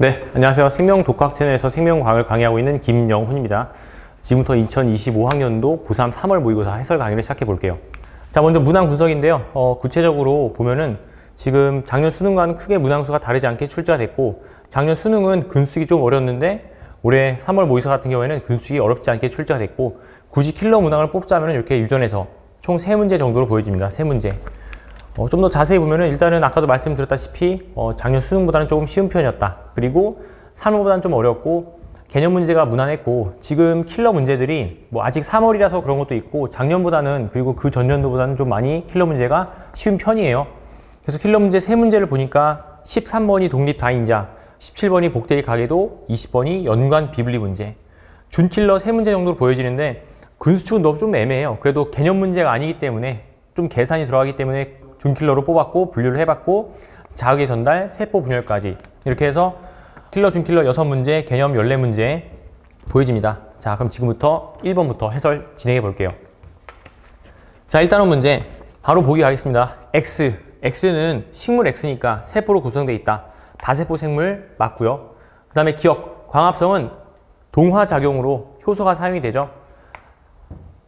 네, 안녕하세요. 생명독학 채널에서 생명과학을 강의하고 있는 김영훈입니다. 지금부터 2025학년도 고3 3월 모의고사 해설 강의를 시작해 볼게요. 자, 먼저 문항 분석인데요. 구체적으로 보면은 지금 작년 수능과는 크게 문항수가 다르지 않게 출제가 됐고, 작년 수능은 근수식이 좀 어려웠는데 올해 3월 모의고사 같은 경우에는 근수식이 어렵지 않게 출제가 됐고, 굳이 킬러 문항을 뽑자면 이렇게 유전에서 총 3문제 정도로 보여집니다. 3문제. 좀 더 자세히 보면은 일단은 아까도 말씀드렸다시피 작년 수능보다는 조금 쉬운 편이었다. 그리고 3월보다는 좀 어렵고 개념 문제가 무난했고, 지금 킬러 문제들이 뭐 아직 3월이라서 그런 것도 있고 작년보다는, 그리고 그 전년도보다는 좀 많이 킬러 문제가 쉬운 편이에요. 그래서 킬러 문제 3문제를 보니까 13번이 독립 다인자, 17번이 복대리 가계도, 20번이 연관 비분리 문제. 준킬러 3문제 정도로 보여지는데 근수축은 너무 좀 애매해요. 그래도 개념 문제가 아니기 때문에 좀 계산이 들어가기 때문에 준킬러로 뽑았고, 분류를 해봤고, 자극의 전달, 세포 분열까지 이렇게 해서 킬러, 준킬러 6문제, 개념 14문제 보여집니다. 자, 그럼 지금부터 1번부터 해설 진행해 볼게요. 자, 일단은 문제 바로 보기 가겠습니다. X, X는 식물 X니까 세포로 구성되어 있다. 다세포 생물 맞고요. 그 다음에 기억, 광합성은 동화작용으로 효소가 사용이 되죠.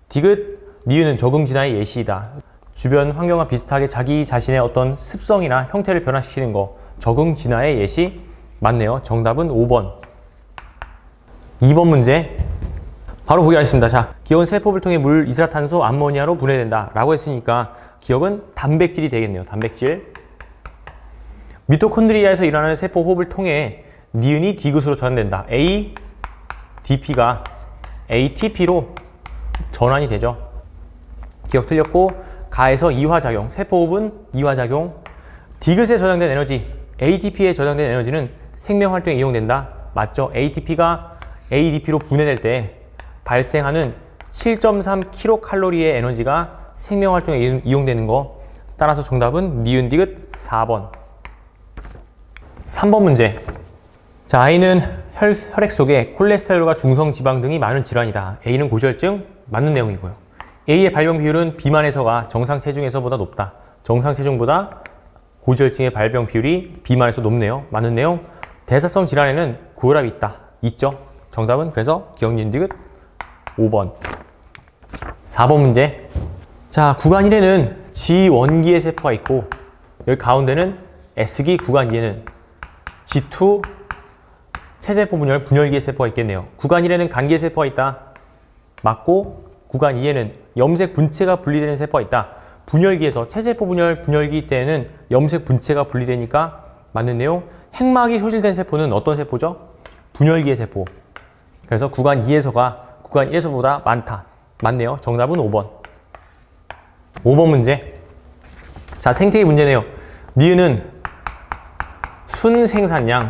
디귿, 니은은 적응 진화의 예시이다. 주변 환경과 비슷하게 자기 자신의 어떤 습성이나 형태를 변화시키는 거, 적응 진화의 예시 맞네요. 정답은 5번. 2번 문제 바로 보기 하겠습니다. 자, 기억은 세포를 통해 물, 이산화탄소, 암모니아로 분해된다 라고 했으니까 기억은 단백질이 되겠네요. 단백질. 미토콘드리아에서 일어나는 세포 호흡을 통해 니은이 디귿으로 전환된다. ADP가 ATP로 전환이 되죠. 기억 틀렸고, 가에서 이화작용, 세포호흡은 이화작용. 디귿에 저장된 에너지, ATP에 저장된 에너지는 생명활동에 이용된다. 맞죠? ATP가 ADP로 분해될 때 발생하는 7.3kcal의 에너지가 생명활동에 이용되는 거. 따라서 정답은 니은 디귿 4번. 3번 문제. 자, I는 혈액 속에 콜레스테롤과 중성지방 등이 많은 질환이다. A는 고지혈증, 맞는 내용이고요. A의 발병 비율은 비만에서가 정상 체중에서보다 높다. 정상 체중보다 고지혈증의 발병 비율이 비만에서 높네요. 맞는 내용. 대사성 질환에는 고혈압이 있다. 있죠. 정답은 그래서 기억 니은 디귿 5번. 4번 문제. 자, 구간 1에는 G1기의 세포가 있고, 여기 가운데는 S기, 구간 2에는 G2 체세포 분열기의 세포가 있겠네요. 구간 1에는 간기의 세포가 있다. 맞고, 구간 2에는 염색 분체가 분리되는 세포가 있다. 분열기에서 체세포 분열기 때에는 염색 분체가 분리되니까 맞는 내용. 핵막이 소실된 세포는 어떤 세포죠? 분열기의 세포. 그래서 구간 2에서가 구간 1에서보다 많다. 맞네요. 정답은 5번. 5번 문제. 자, 생태계 문제네요. 니은은 순생산량,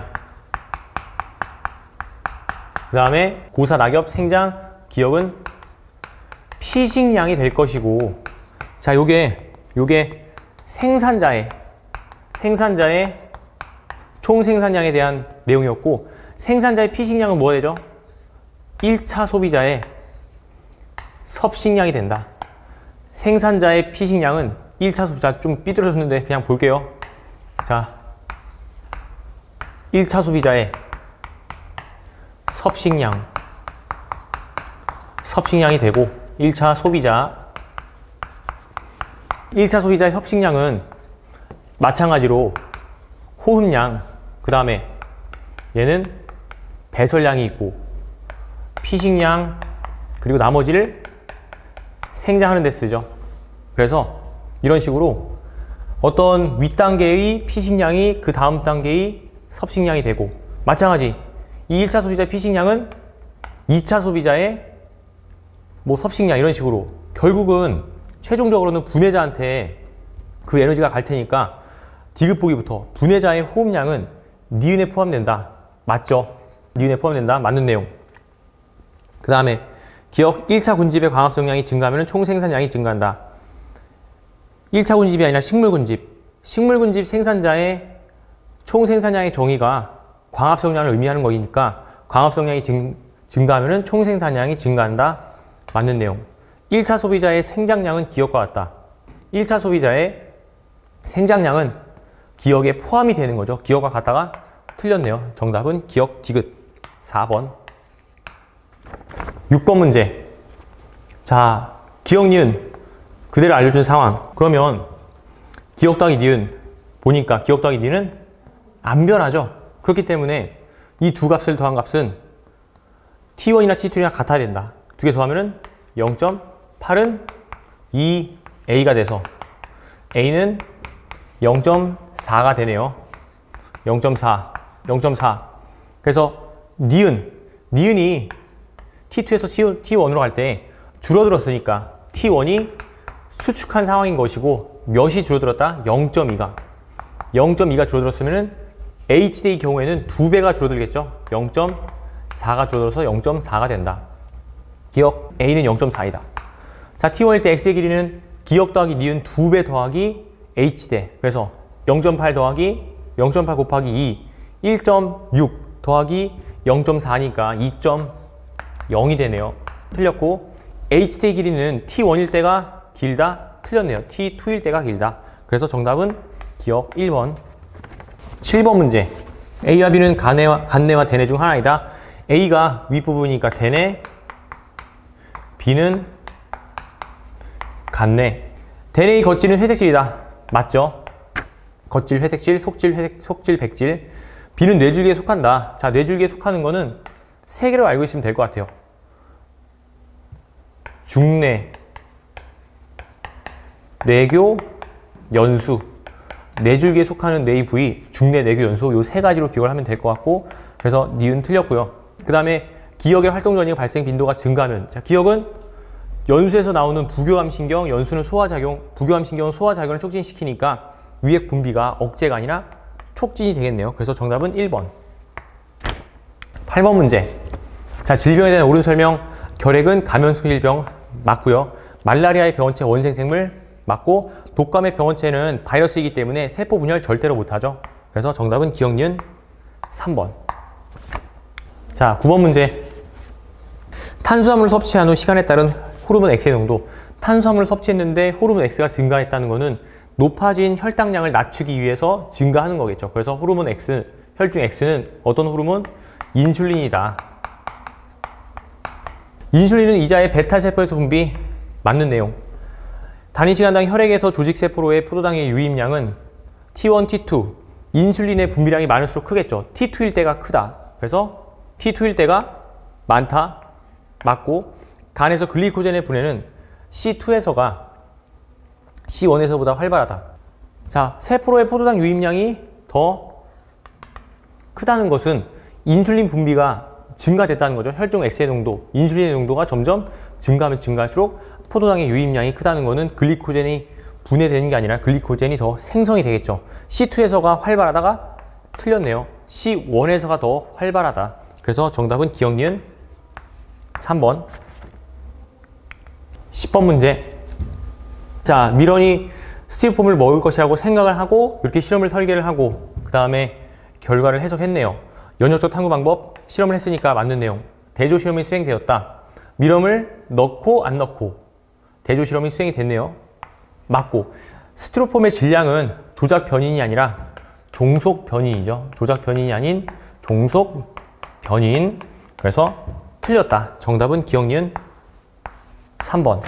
그 다음에 고사 낙엽 생장, 기억은 피식량이 될 것이고, 자, 요게 생산자의 총 생산량에 대한 내용이었고, 생산자의 피식량은 뭐가 되죠? 1차 소비자의 섭식량이 된다. 생산자의 피식량은 1차 소비자, 좀 삐뚤어졌는데 그냥 볼게요. 자, 1차 소비자의 섭식량이 되고, 1차 소비자의 섭식량은 마찬가지로 호흡량, 그 다음에 얘는 배설량이 있고, 피식량, 그리고 나머지를 생장하는 데 쓰죠. 그래서 이런 식으로 어떤 윗단계의 피식량이 그 다음 단계의 섭식량이 되고, 마찬가지 이 1차 소비자의 피식량은 2차 소비자의 뭐 섭식량, 이런 식으로 결국은 최종적으로는 분해자한테 그 에너지가 갈 테니까 디귿 보기부터 분해자의 호흡량은 니은에 포함된다. 맞죠? 니은에 포함된다. 맞는 내용. 그 다음에 기억, 1차 군집의 광합성량이 증가하면 총생산량이 증가한다. 1차 군집이 아니라 식물군집 생산자의 총생산량의 정의가 광합성량을 의미하는 거니까 광합성량이 증가하면 총생산량이 증가한다. 맞는 내용. 1차 소비자의 생장량은 기억과 같다. 1차 소비자의 생장량은 기억에 포함이 되는 거죠. 기억과 같다가 틀렸네요. 정답은 기억 디귿 4번. 6번 문제. 자, 기억 니은 그대로 알려준 상황. 그러면 기억 더하기 니은 보니까 기억 더하기 니은은 안 변하죠. 그렇기 때문에 이 두 값을 더한 값은 T1이나 T2랑 같아야 된다. 두 개 더하면은 0.8은 2A가 돼서 A는 0.4가 되네요. 0.4. 그래서 니은이 T2에서 T1으로 갈 때 줄어들었으니까 T1이 수축한 상황인 것이고 몇이 줄어들었다? 0.2가. 0.2가 줄어들었으면 HD의 경우에는 2배가 줄어들겠죠. 0.4가 줄어들어서 0.4가 된다. 기억 A는 0.4이다. 자, T1일 때 X의 길이는 기억 더하기 니은 2배 더하기 H대. 그래서 0.8 더하기 0.8 곱하기 2 1.6 더하기 0.4니까 2.0이 되네요. 틀렸고 H대 길이는 T1일 때가 길다. 틀렸네요. T2일 때가 길다. 그래서 정답은 기억 1번. 7번 문제. A와 B는 간내와 대내 중 하나이다. A가 윗부분이니까 대내, B는 간내. 대내의 겉질은 회색질이다. 맞죠? 겉질 회색질, 속질 백질. B는 뇌줄기에 속한다. 자, 뇌줄기에 속하는 거는 세 개로 알고 있으면 될 것 같아요. 중뇌, 뇌교, 연수. 뇌줄기에 속하는 뇌의 부위, 중뇌, 뇌교, 연수 요 세 가지로 기억을 하면 될 것 같고, 그래서 니은 틀렸고요. 그 다음에 기억의 활동 전이가 발생 빈도가 증가하면, 자, 기억은 연수에서 나오는 부교감신경, 연수는 소화작용, 부교감신경은 소화작용을 촉진시키니까 위액 분비가 억제가 아니라 촉진이 되겠네요. 그래서 정답은 1번. 8번 문제. 자, 질병에 대한 옳은 설명. 결핵은 감염성 질병 맞고요. 말라리아의 병원체 원생생물 맞고, 독감의 병원체는 바이러스이기 때문에 세포 분열 절대로 못하죠. 그래서 정답은 기억 니은 3번. 자, 9번 문제. 탄수화물을 섭취한 후 시간에 따른 호르몬 X의 농도. 탄수화물을 섭취했는데 호르몬 X가 증가했다는 것은 높아진 혈당량을 낮추기 위해서 증가하는 거겠죠. 그래서 호르몬 X, 혈중 X는 어떤 호르몬? 인슐린이다. 인슐린은 이자의 베타세포에서 분비 맞는 내용. 단위 시간당 혈액에서 조직세포로의 포도당의 유입량은 T1, T2, 인슐린의 분비량이 많을수록 크겠죠. T2일 때가 크다. 그래서 T2일 때가 많다. 맞고, 간에서 글리코젠의 분해는 C2에서가 C1에서보다 활발하다. 자, 세포로의 포도당 유입량이 더 크다는 것은 인슐린 분비가 증가됐다는 거죠. 혈중 X의 농도, 인슐린의 농도가 점점 증가하면 증가할수록 포도당의 유입량이 크다는 것은 글리코젠이 분해되는 게 아니라 글리코젠이 더 생성이 되겠죠. C2에서가 활발하다가 틀렸네요. C1에서가 더 활발하다. 그래서 정답은 기억 니은 3번. 10번 문제. 자, 밀원이 스티로폼을 먹을 것이라고 생각을 하고 이렇게 실험을 설계를 하고 그 다음에 결과를 해석했네요. 연역적 탐구 방법 실험을 했으니까 맞는 내용. 대조 실험이 수행되었다. 밀원을 넣고 안 넣고 대조 실험이 수행이 됐네요. 맞고, 스티로폼의 질량은 조작 변인이 아니라 종속 변인이죠. 조작 변인이 아닌 종속 변인. 그래서 틀렸다. 정답은 기억 니은 3번.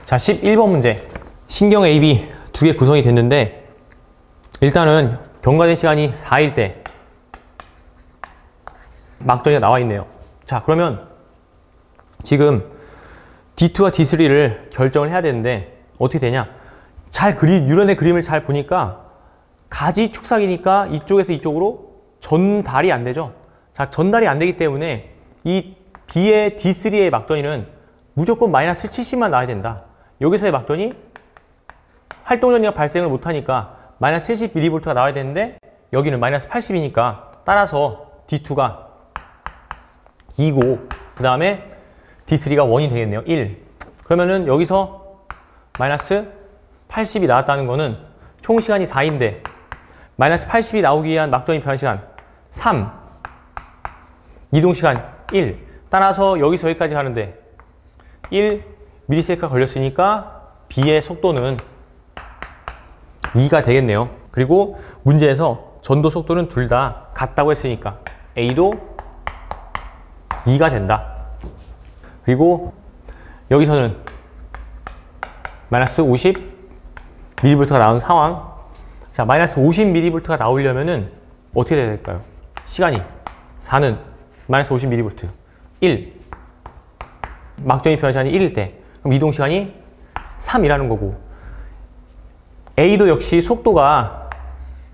자, 11번 문제. 신경 AB 두 개 구성이 됐는데 일단은 경과된 시간이 4일 때 막전이가 나와 있네요. 자, 그러면 지금 D2와 D3를 결정을 해야 되는데 어떻게 되냐? 뉴런의 그림을 잘 보니까 가지 축삭이니까 이쪽에서 이쪽으로 전달이 안 되죠. 자, 전달이 안 되기 때문에 이 B의 D3의 막전이는 무조건 마이너스 70만 나와야 된다. 여기서의 막전이 활동전이가 발생을 못하니까 마이너스 70mV가 나와야 되는데 여기는 마이너스 80이니까 따라서 D2가 2고 그 다음에 D3가 1이 되겠네요. 1. 그러면은 여기서 마이너스 80이 나왔다는 거는 총 시간이 4인데 마이너스 80이 나오기 위한 막전이 필요한 시간 3. 이동 시간 1. 따라서 여기서 여기까지 가는데 1ms가 걸렸으니까 B의 속도는 2가 되겠네요. 그리고 문제에서 전도 속도는 둘 다 같다고 했으니까 A도 2가 된다. 그리고 여기서는 마이너스 50mV가 나온 상황. 자, 마이너스 50mV가 나오려면은 어떻게 돼야 될까요? 시간이 4는 마이너스 50mV 1 막정이 변화 시간이 1일 때 그럼 이동 시간이 3이라는 거고, A도 역시 속도가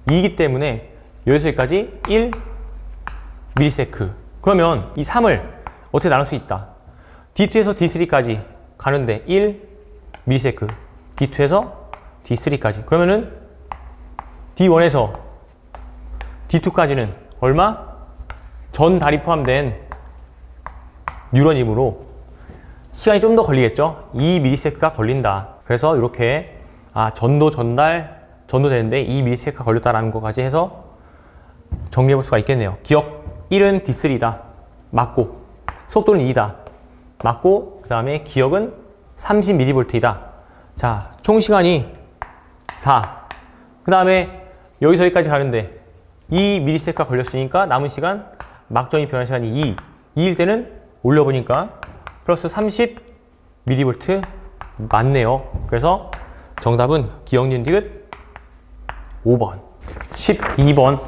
2이기 때문에 여기서 여기까지 1ms. 그러면 이 3을 어떻게 나눌 수 있다. D2에서 D3까지 가는데 1ms, D2에서 D3까지. 그러면은 D1에서 D2까지는 얼마? 전 달이 포함된 뉴런이므로 시간이 좀 더 걸리겠죠? 2ms가 걸린다. 그래서 이렇게 전도 되는데 2ms가 걸렸다라는 것까지 해서 정리해 볼 수가 있겠네요. 기억 1은 D3다. 맞고, 속도는 2다. 맞고, 그 다음에 기억은 30mV이다. 자, 총 시간이 4. 그 다음에 여기서 여기까지 가는데 2ms가 걸렸으니까 남은 시간, 막정이 변화 시간이 2. 2일 때는 올려보니까 플러스 30mV 맞네요. 그래서 정답은 기억 니은 디귿 5번. 12번.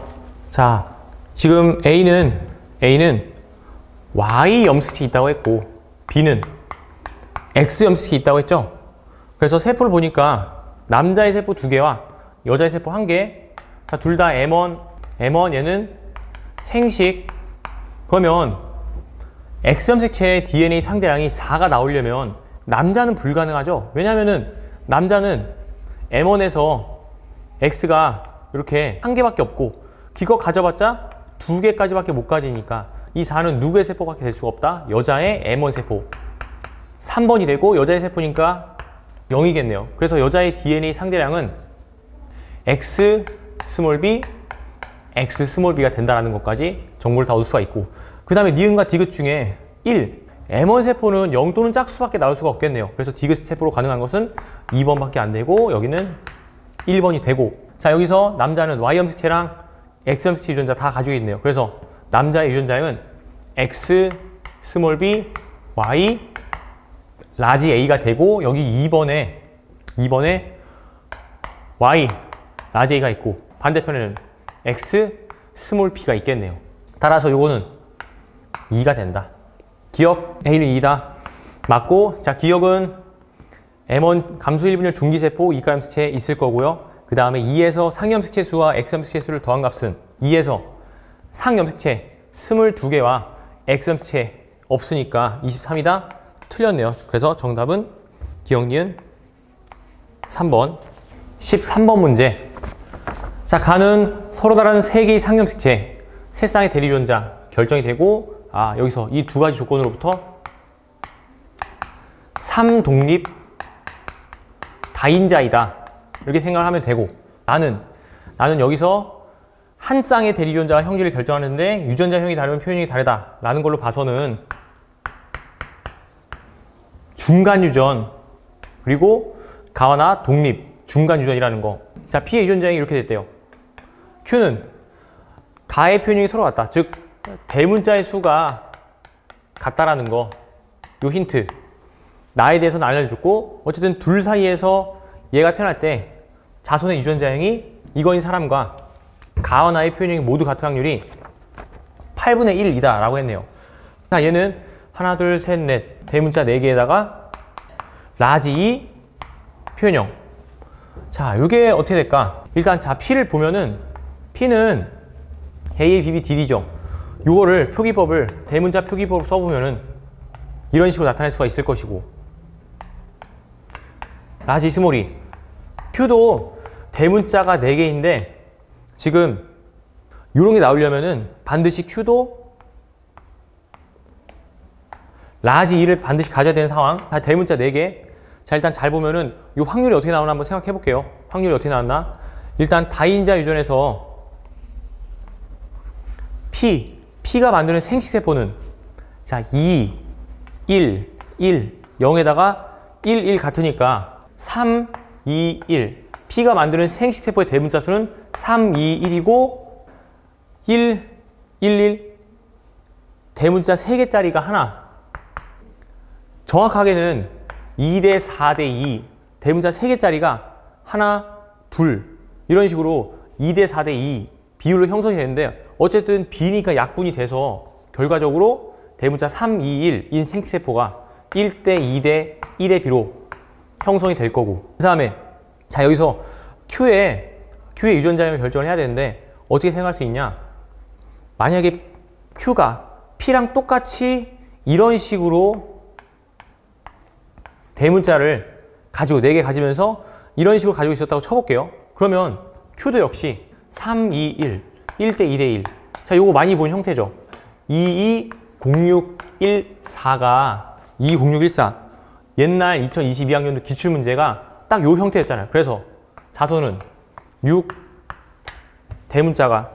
자, 지금 A는 Y 염색체 있다고 했고 B는 X 염색체 있다고 했죠. 그래서 세포를 보니까 남자의 세포 2개와 여자의 세포 1개. 둘 다 M1 얘는 생식. 그러면 X 염색체의 DNA 상대량이 4가 나오려면 남자는 불가능하죠. 왜냐면은 남자는 M1에서 X가 이렇게 1개밖에 없고 기껏 가져봤자 2개까지밖에 못 가지니까 이 4는 누구의 세포밖에 될 수가 없다. 여자의 M1 세포 3번이 되고 여자의 세포니까 0이겠네요. 그래서 여자의 DNA 상대량은 X 스몰 b, X 스몰 b가 된다는 것까지 정보를 다 얻을 수가 있고, 그 다음에 니은과 디귿 중에 1, M1 세포는 0 또는 짝수밖에 나올 수가 없겠네요. 그래서 디귿 세포로 가능한 것은 2번밖에 안 되고 여기는 1번이 되고, 자, 여기서 남자는 Y 염색체랑 X 염색체 유전자 다 가지고 있네요. 그래서 남자의 유전자는 X 스몰 b, Y 라지 A가 되고, 여기 2번에 Y 라지 A가 있고 반대편에는 X 스몰 p가 있겠네요. 따라서 요거는 2가 된다. 기억 A는 2다. 맞고, 자, 기억은 M1 감수 1분열 중기세포 이가 염색체 있을 거고요. 그 다음에 2에서 상염색체 수와 X 염색체 수를 더한 값은 2에서 상염색체 22개와 X 염색체 없으니까 23이다. 틀렸네요. 그래서 정답은 기억 니은 3번. 13번 문제. 자, 가는 서로 다른 3개의 상염색체, 세 쌍의 대리유전자 결정이 되고, 여기서 이 두 가지 조건으로부터 3독립 다인자이다. 이렇게 생각을 하면 되고, 나는 여기서 한 쌍의 대리유전자와 형질을 결정하는데 유전자형이 다르면 표현형이 다르다라는 걸로 봐서는 중간유전, 그리고 가와나 독립, 중간유전이라는 거. 자, P의 유전자형이 이렇게 됐대요. Q는 가의 표현형이 서로 같다. 즉, 대문자의 수가 같다라는 거. 요 힌트. 나에 대해서는 알려줬고, 어쨌든 둘 사이에서 얘가 태어날 때 자손의 유전자형이 이거인 사람과 가와 나의 표현형이 모두 같은 확률이 8분의 1이다 라고 했네요. 자, 얘는 하나, 둘, 셋, 넷 대문자 4개에다가 라지 E 표현형. 자, 이게 어떻게 될까? 일단 자, P를 보면은 P는 A, B, B, DD죠. 요거를 표기법을 대문자 표기법을 써보면은 이런 식으로 나타낼 수가 있을 것이고, 라지 스몰이 Q도 대문자가 4개인데 지금 요런 게 나오려면은 반드시 Q도 라지 E를 반드시 가져야 되는 상황. 대문자 4개. 자, 일단 잘 보면은 이 확률이 어떻게 나오나 한번 생각해 볼게요. 확률이 어떻게 나왔나? 일단 다인자 유전에서 P가 만드는 생식세포는 자, 2, 1, 1, 0에다가 1, 1 같으니까 3, 2, 1. P가 만드는 생식세포의 대문자 수는 3, 2, 1이고 1, 11, 대문자 3개짜리가 하나, 정확하게는 2대 4대 2, 대문자 3개짜리가 하나, 둘, 이런 식으로 2대 4대 2 비율로 형성이 되는데, 어쨌든 B니까 약분이 돼서 결과적으로 대문자 3, 2, 1인 생체세포가 1대 2대 1의 B로 형성이 될 거고, 그 다음에 자 여기서 Q의 유전자형을 결정을 해야 되는데 어떻게 생각할 수 있냐. 만약에 Q가 P랑 똑같이 이런 식으로 대문자를 가지고 4개 가지면서 이런 식으로 가지고 있었다고 쳐볼게요. 그러면 Q도 역시 3, 2, 1, 1대 2대 1. 자, 요거 많이 본 형태죠. 2, 2, 0, 6, 1, 4가 2, 0, 6, 1, 4. 옛날 2022학년도 기출문제가 딱 요 형태였잖아요. 그래서 자소는 6, 대문자가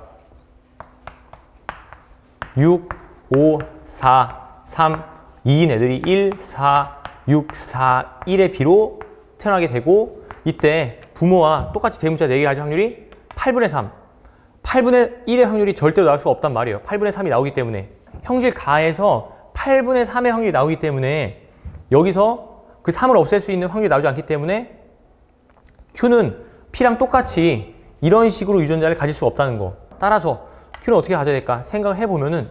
6, 5, 4, 3, 2인 애들이 1, 4, 6, 4, 1의 B로 태어나게 되고, 이때 부모와 똑같이 대문자 4개 가질 확률이 8분의 3. 8분의 1의 확률이 절대로 나올 수가 없단 말이에요. 8분의 3이 나오기 때문에. 형질 가에서 8분의 3의 확률이 나오기 때문에 여기서 그 3을 없앨 수 있는 확률이 나오지 않기 때문에 Q는 P랑 똑같이 이런 식으로 유전자를 가질 수가 없다는 거. 따라서 Q는 어떻게 가져야 될까 생각을 해보면은,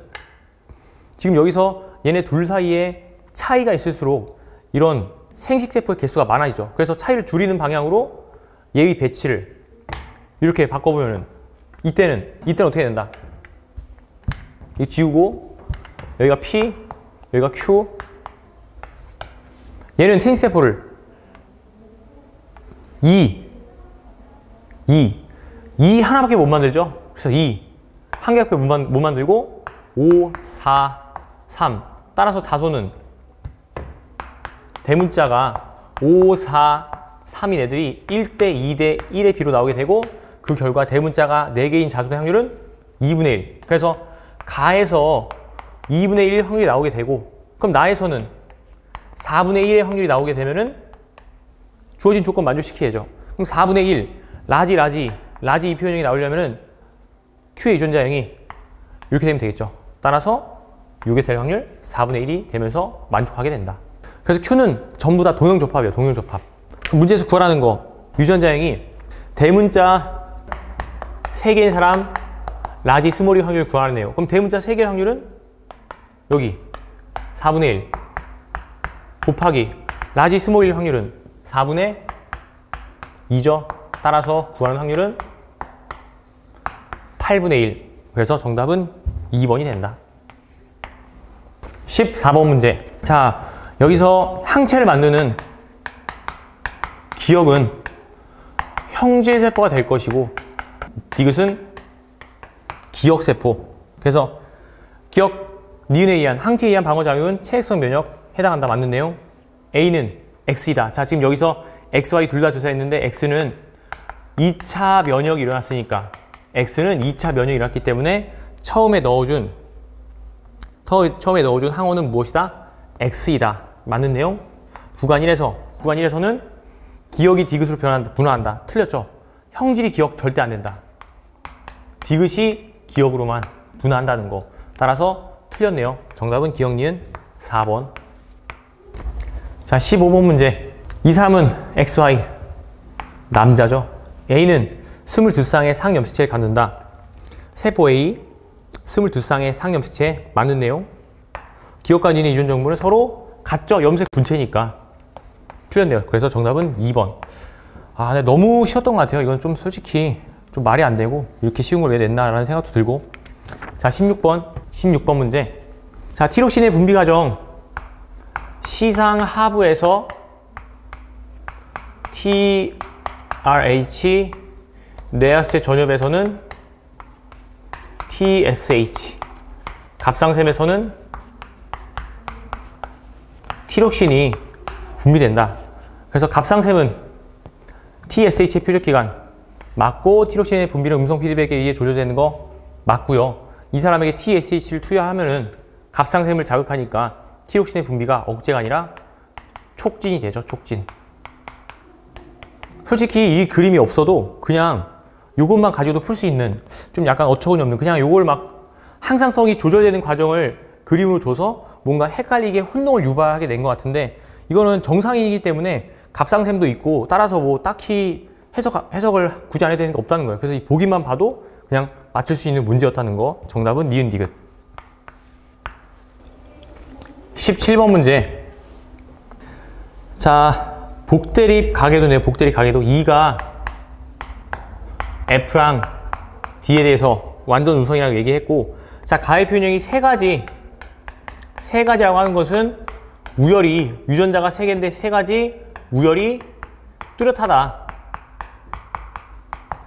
지금 여기서 얘네 둘 사이에 차이가 있을수록 이런 생식세포의 개수가 많아지죠. 그래서 차이를 줄이는 방향으로 예의 배치를 이렇게 바꿔보면은 이때는 어떻게 된다. 이 지우고 여기가 P, 여기가 Q. 얘는 생식세포를 2 하나밖에 못 만들죠. 그래서 1 개밖에 못 만들고 5, 4, 3. 따라서 자소는 대문자가 5, 4, 3인 애들이 1대 2대 1의 B로 나오게 되고, 그 결과 대문자가 4개인 자소의 확률은 2분의 1. 그래서 가에서 2분의 1 확률이 나오게 되고, 그럼 나에서는 4분의 1의 확률이 나오게 되면은 주어진 조건 만족시켜야죠. 그럼 4분의 1, 라지 이 표현형이 나오려면은 Q의 유전자형이 이렇게 되면 되겠죠. 따라서 이게 될 확률 4분의 1이 되면서 만족하게 된다. 그래서 Q는 전부 다 동형조합이에요. 동형조합. 문제에서 구하라는 거, 유전자형이 대문자 3개인 사람 라지 스몰이 확률을 구하라네요. 그럼 대문자 3개의 확률은 여기 4분의 1 곱하기 라지 스몰일 확률은 4분의 2죠. 따라서 구하는 확률은 8분의 1. 그래서 정답은 2번이 된다. 14번 문제. 자, 여기서 항체를 만드는 기억은 형질세포가 될 것이고, 디귿은 기억세포. 그래서 기억, 니은에 의한, 항체에 의한 방어작용은 체액성 면역 해당한다. 맞는 내용. A는 X이다. 자, 지금 여기서 X, Y 둘 다 조사했는데 X는 2차 면역이 일어났으니까, X는 2차 면역이 일어났기 때문에 처음에 넣어준 항원은 무엇이다? X이다. 맞는 내용. 구간 1에서는 기억이 디귿으로 분화한다. 틀렸죠? 형질이 기억 절대 안 된다. 디귿이 기억으로만 분화한다는 거. 따라서 틀렸네요. 정답은 기억 니은 4번. 자, 15번 문제. 이 사람은 XY 남자죠. A는 22쌍의 상염수체를 갖는다. 세포 A 22쌍의 상염수체. 맞는 내용. 기억과 니은의 유전 정보는 서로 같죠. 염색 분체니까. 틀렸네요. 그래서 정답은 2번. 아, 너무 쉬웠던 것 같아요. 이건 좀 솔직히 좀 말이 안 되고, 이렇게 쉬운 걸 왜 냈나라는 생각도 들고. 자, 16번 문제. 자, 티록신의 분비 과정. 시상 하부에서 TRH, 뇌하수체 전엽에서는 TSH, 갑상샘에서는 티록신이 분비된다. 그래서 갑상샘은 TSH의 표적기관 맞고, 티록신의 분비는 음성 피드백에 의해 조절되는 거 맞고요. 이 사람에게 TSH를 투여하면은 갑상샘을 자극하니까 티록신의 분비가 억제가 아니라 촉진이 되죠. 촉진. 솔직히 이 그림이 없어도 그냥 요것만 가지고도 풀 수 있는 좀 약간 어처구니 없는 그냥 요걸 막 항상성이 조절되는 과정을 그림으로 줘서 뭔가 헷갈리게 혼동을 유발하게 된 것 같은데 이거는 정상이기 때문에 값상셈도 있고 따라서 뭐 딱히 해석을 굳이 안 해도 되는 게 없다는 거예요. 그래서 이 보기만 봐도 그냥 맞출 수 있는 문제였다는 거. 정답은 니은 디귿. 17번 문제. 자, 복대립 가계도네요. 복대립 가계도. 2가 F랑 D에 대해서 완전 우성이라고 얘기했고, 자, 가해 표현형이 세 가지라고 하는 것은 우열이, 유전자가 3개인데 3가지 우열이 뚜렷하다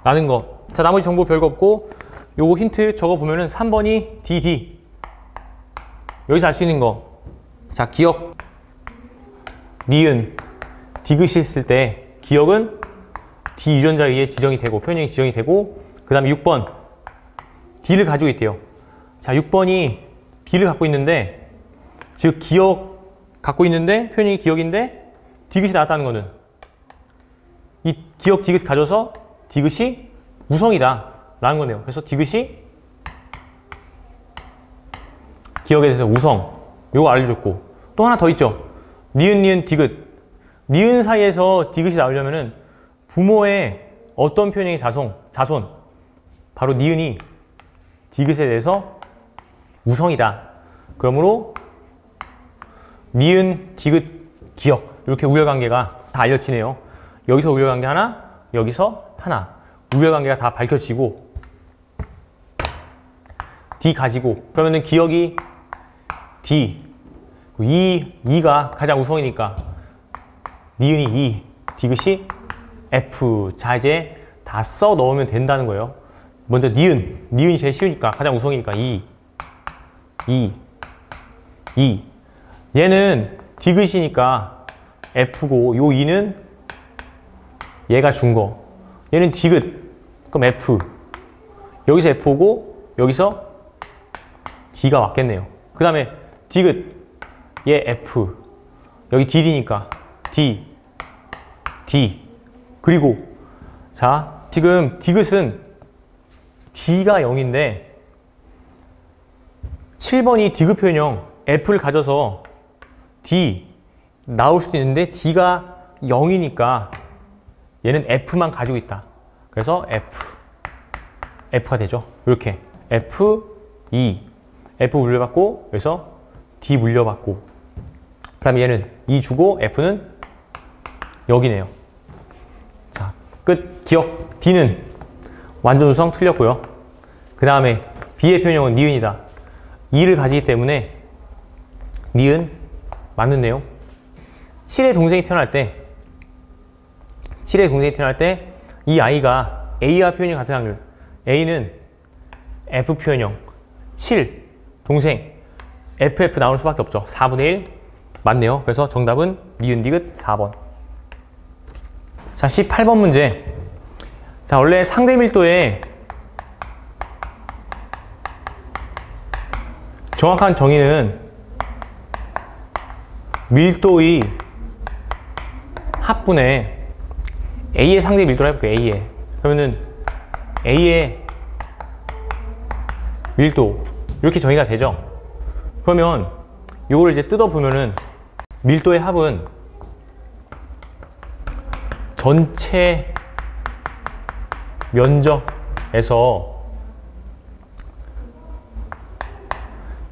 라는 거. 자, 나머지 정보 별거 없고 요거 힌트 적어 보면은 3번이 DD. 여기서 알 수 있는 거. 자, 기억 니은 디귿이 있을 때 기억은 D 유전자에 의해 지정이 되고 표현형이 지정이 되고, 그 다음에 6번 D를 가지고 있대요. 자, 6번이 D를 갖고 있는데, 즉 기억 갖고 있는데 표현형이 기억인데 디귿이 나왔다는 거는 이 기억 디귿 가져서 디귿이 우성이다 라는 거네요. 그래서 디귿이 기억에 대해서 우성, 요거 알려줬고, 또 하나 더 있죠. 니은 니은 디귿. 니은 사이에서 디귿이 나오려면은 부모의 어떤 표현형이 자손, 바로 니은이 디귿에 대해서 우성이다. 그러므로 니은, 디귿, 기억, 이렇게 우열관계가 다 알려지네요. 여기서 우열관계 하나, 여기서 하나. 우열관계가 다 밝혀지고 D 가지고, 그러면은 기억이 D, 2가 가장 우성이니까 니은이 2, 디귿이 F. 자, 이제 다 써 넣으면 된다는 거예요. 먼저 니은이 제일 쉬우니까, 가장 우성이니까 2. 얘는 디귿이니까 F고, 요 2는 얘가 준 거. 얘는 디귿, 그럼 F. 여기서 F고 여기서 D가 왔겠네요. 그 다음에 디귿, 얘 F. 여기 DD니까 D. 그리고 자, 지금 디귿은 D가 0인데 7번이 디귿 표현형 F를 가져서 D 나올 수도 있는데 D가 0이니까 얘는 F만 가지고 있다. 그래서 F가 되죠. 이렇게 F, F 물려받고 여기서 D 물려받고, 그 다음에 얘는 2 주고 F는 여기네요. 자, 끝. 기억. D는 완전 우성 틀렸고요. 그 다음에 B의 표현형은 니은이다. 2를 가지기 때문에 니은 맞는 내용. 7의 동생이 태어날 때 이 아이가 A와 표현이 같은 확률. A는 F 표현형, 7 동생 FF 나올 수밖에 없죠. 4분의 1 맞네요. 그래서 정답은 니은 디귿 4번. 자, 18번 문제. 자, 원래 상대 밀도의 정확한 정의는 밀도의 합분의 A의 상대 밀도로 해볼게요. A의. 그러면은 A의 밀도 이렇게 정의가 되죠. 그러면 이거를 이제 뜯어보면은 밀도의 합은 전체 면적에서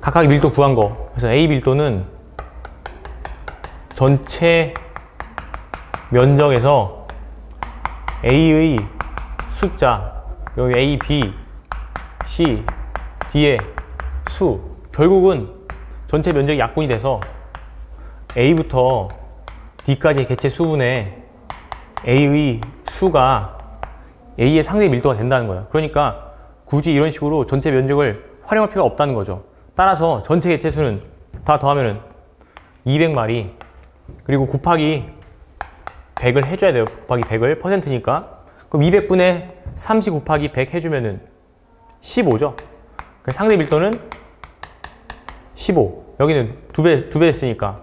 각각 밀도 구한 거. 그래서 A 밀도는 전체 면적에서 A의 숫자, 여기 A, B, C, D의 수, 결국은 전체 면적이 약분이 돼서 A부터 D까지의 개체 수분의 A의 수가 A의 상대 밀도가 된다는 거예요. 그러니까 굳이 이런 식으로 전체 면적을 활용할 필요가 없다는 거죠. 따라서 전체 개체 수는 다 더하면은 200마리, 그리고 곱하기 100을 해줘야 돼요. 곱하기 100을 %니까. 그럼 200분의 30 곱하기 100 해주면은 15죠. 상대 밀도는 15. 여기는 두 배 했으니까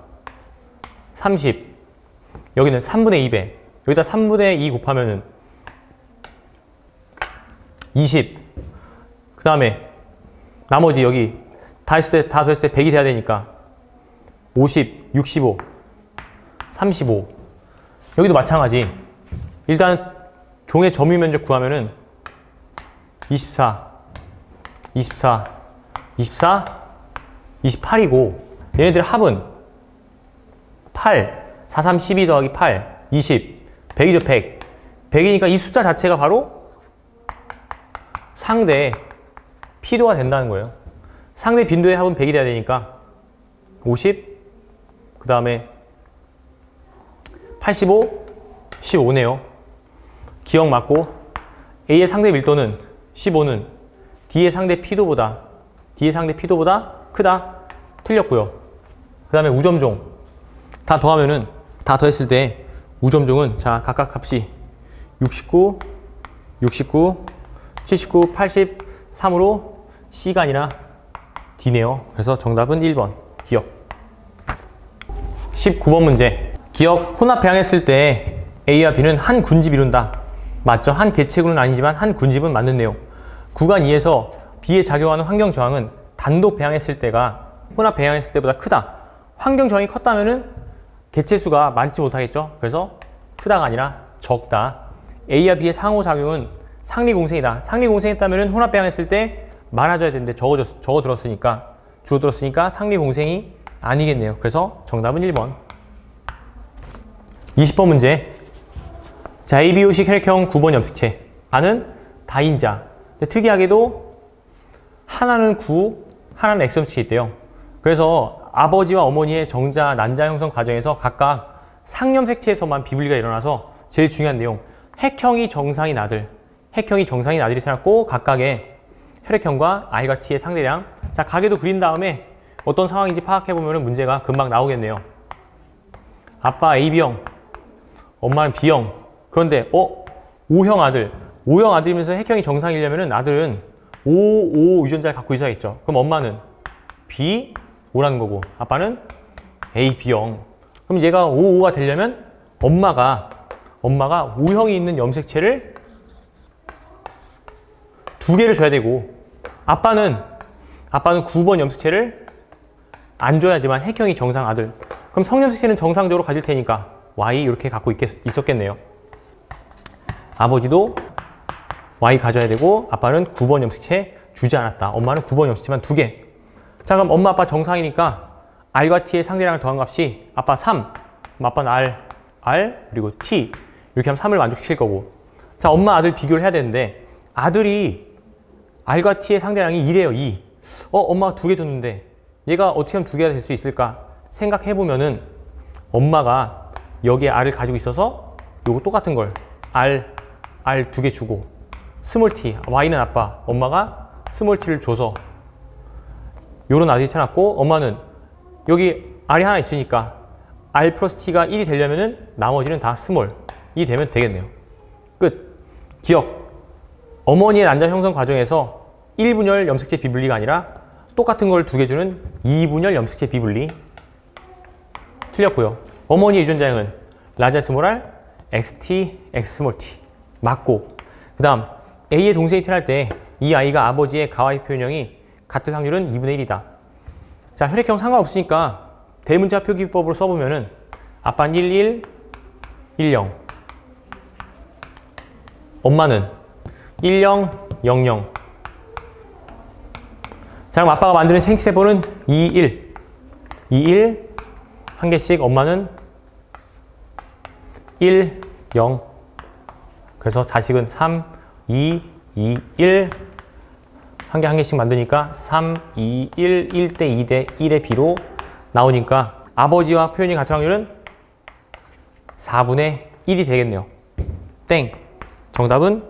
30. 여기는 3분의 2배. 여기다 3분의 2 곱하면은 20. 그 다음에 나머지 여기 다 더했을 때 100이 돼야 되니까 50, 65, 35. 여기도 마찬가지. 일단 종의 점유 면적 구하면은 24, 24, 24, 28이고 얘네들 합은 8, 4, 3, 12 더하기 8, 20, 100이죠, 100. 100이니까 이 숫자 자체가 바로 상대 피도가 된다는 거예요. 상대 빈도의 합은 100이 돼야 되니까 50, 그 다음에 85, 15네요. 기억 맞고 A의 상대 밀도는 15는 D의 상대 피도보다 크다. 틀렸고요. 그 다음에 우점종 다 더하면은 다 더했을 때 우점종은 자 각각 값이 69, 69, 79, 83으로 C가 아니라 D네요. 그래서 정답은 1번 기억. 19번 문제. 기억 혼합 배항했을 때 A와 B는 한 군집 이룬다. 맞죠? 한 계책으로는 아니지만 한 군집은 맞는 내용. 구간 2에서 B에 작용하는 환경 저항은 단독 배항했을 때가 혼합 배항했을 때보다 크다. 환경 저항이 컸다면은 개체수가 많지 못하겠죠? 그래서 크다가 아니라 적다. A와 B의 상호작용은 상리공생이다. 상리공생했다면은 혼합 배항했을 때 많아져야 되는데 줄어들었으니까 상리공생이 아니겠네요. 그래서 정답은 1번. 20번 문제. 자, ABO식 혈액형 9번 염색체. 반은 다인자. 근데 특이하게도 하나는 9, 하나는 X염색체 있대요. 그래서 아버지와 어머니의 정자, 난자 형성 과정에서 각각 상염색체에서만 비분리가 일어나서 제일 중요한 내용. 핵형이 정상인 아들이 태어났고 각각의 혈액형과 R과 T의 상대량. 자, 가계도 그린 다음에 어떤 상황인지 파악해보면 문제가 금방 나오겠네요. 아빠 AB형, 엄마는 B형. 그런데 O형 아들. O형 아들이면서 핵형이 정상이려면 아들은 O 유전자를 갖고 있어야겠죠. 그럼 엄마는 B, O라는 거고 아빠는 A, B형. 그럼 얘가 O가 되려면 엄마가 O형이 있는 염색체를 2개를 줘야 되고 아빠는 9번 염색체를 안 줘야지만 핵형이 정상 아들. 그럼 성염색체는 정상적으로 가질 테니까 Y 이렇게 갖고 있었겠네요. 아버지도 Y 가져야 되고 아빠는 9번 염색체 주지 않았다. 엄마는 9번 염색체만 2개. 자, 그럼 엄마 아빠 정상이니까 R과 T의 상대량을 더한 값이 아빠 3, 그럼 아빠는 R 그리고 T 이렇게 하면 3을 만족시킬 거고. 자, 엄마 아들 비교를 해야 되는데 아들이 R과 T의 상대량이 2래요. 2. 엄마가 2개 줬는데 얘가 어떻게 하면 2개가 될 수 있을까 생각해보면은 엄마가 여기에 R을 가지고 있어서 요거 똑같은 걸 R 2개 주고 스몰 t, Y는 아빠, 엄마가 스몰 t를 줘서 요런 아들이 태어났고 엄마는 여기 R이 하나 있으니까 R 플러스 t가 1이 되려면은 나머지는 다 스몰 2 되면 되겠네요. 끝. 기억. 어머니의 난자 형성 과정에서 1분열 염색체 비분리가 아니라 똑같은 걸 2개 주는 2분열 염색체 비분리. 틀렸고요. 어머니의 유전자형은 라지 스몰 r, xt, x 스몰 t. 맞고. 그 다음 A의 동생이 태어날 때 이 아이가 아버지의 가와이 표현형이 같을 확률은 2분의 1이다. 자, 혈액형 상관없으니까 대문자 표기법으로 써보면은 아빠는 11, 10. 엄마는 10, 00. 자, 그럼 아빠가 만드는 생체세포는 21. 21, 한 개씩. 엄마는 1, 0. 그래서 자식은 3, 2, 2, 1. 한 개씩 만드니까 3, 2, 1, 1대 2대 1의 B로 나오니까 아버지와 표현이 같은 확률은 4분의 1이 되겠네요. 땡. 정답은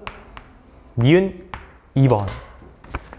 니은 2번.